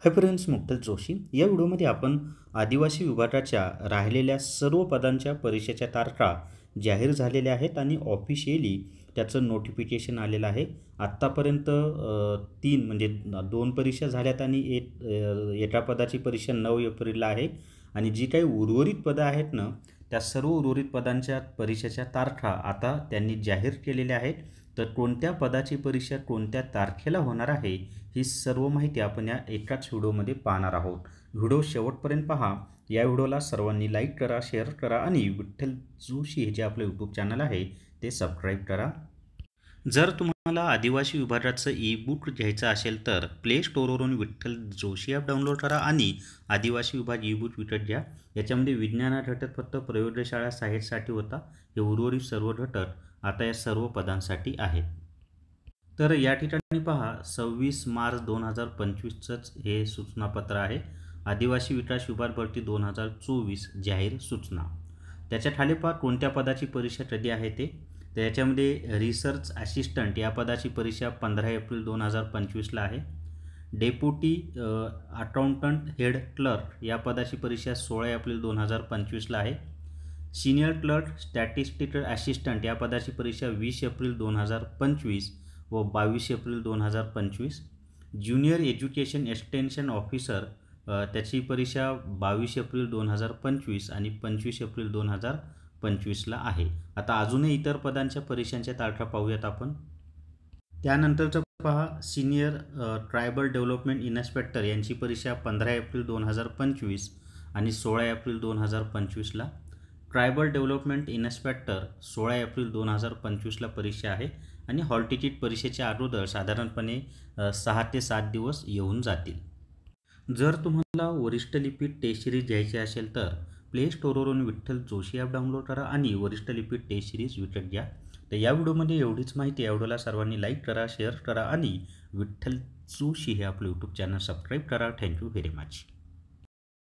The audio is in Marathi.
हाय फ्रेंड्स, मुक्तल जोशी या व्हिडिओमध्ये आपण आदिवासी विभागाच्या राहिलेल्या सर्व पदांच्या परीक्षेच्या तारखा जाहीर झालेल्या आहेत आणि ऑफिशियली त्याचं नोटिफिकेशन आलेलं आहे। आत्तापर्यंत 3 म्हणजे 2 परीक्षा झाल्यात आणि एका पदाची परीक्षा 9 एप्रिलला आहे आणि जी काही उर्वरित पदं आहेत ना, त्या सर्व उर्वरित पदांच्या परीक्षेच्या तारखा आता त्यांनी जाहीर केलेल्या आहेत। तर कोणत्या पदाची परीक्षा कोणत्या तारखेला होणार आहे ही सर्व माहिती आपण या एकाच व्हिडिओमध्ये पाहणार आहोत। व्हिडिओ शेवटपर्यंत पहा। या व्हिडिओला सर्वांनी लाईक करा, शेअर करा आणि विठ्ठल जोशी हे जे आपलं यूट्यूब चॅनल आहे ते सबस्क्राईब करा। जर तुम्हाला आदिवासी विभागाचं ई-बुक घ्यायचं असेल तर प्ले स्टोअरवरून विठ्ठल जोशी ॲप डाउनलोड करा आणि आदिवासी विभाग ई-बुक विकत घ्या। याच्यामध्ये विज्ञान घटक फक्त प्रयोगशाळा साहित्यासाठी होता, हे उर्वरित सर्व घटक आता या सर्व पदांसाठी आहेत। तर या ठिकाणी पहा 26 मार्च 2025च हे सूचनापत्र आहे। आदिवासी विकास विभाग भरती 2024 जाहीर सूचना। त्याच्या खाली पहा कोणत्या पदाची परीक्षा कधी आहे ते। तर याच्यामध्ये रिसर्च असिस्टंट या पदाची परीक्षा 15 एप्रिल 2025ला आहे। डेप्युटी अकाउंटंट हेड क्लर्क या पदाची परीक्षा 16 एप्रिल 2025ला आहे। सीनियर क्लर्क स्टॅटिस्टिकल असिस्टंट या पदाची परीक्षा 20 एप्रिल 2025 व 22 April 2025। Junior education extension officer त्याची परीक्षा 22 एप्रिल 2025 आणि 25 एप्रिल 2025ला आहे। आता अजूनही इतर पदांच्या परीक्षांच्या तारखा पाहूयात आपण। त्यानंतरचं पहा सीनियर ट्रायबल डेव्हलपमेंट इन्स्पेक्टर यांची परीक्षा 15 एप्रिल 2025 आणि 16 एप्रिल 2025ला। ट्रायबल डेव्हलपमेंट इन्स्पेक्टर 16 एप्रिल 2025ला परीक्षा आहे आणि हॉल तिकीट परीक्षेच्या अगोदर साधारणपणे 6 ते 7 दिवस येऊन जातील। जर तुम्हाला वरिष्ठ लिपीत टेस्ट सिरीज घ्यायची असेल तर प्ले स्टोअरवरून विठ्ठल जोशी ॲप डाउनलोड करा आणि वरिष्ठ लिपीत टेस्ट सिरीज विकत घ्या। तर या व्हिडिओमध्ये एवढीच माहिती। या व्हिडिओला सर्वांनी लाईक करा, शेअर करा आणि विठ्ठल जोशी हे आपलं यूट्यूब चॅनल सबस्क्राईब करा। Thank you very much.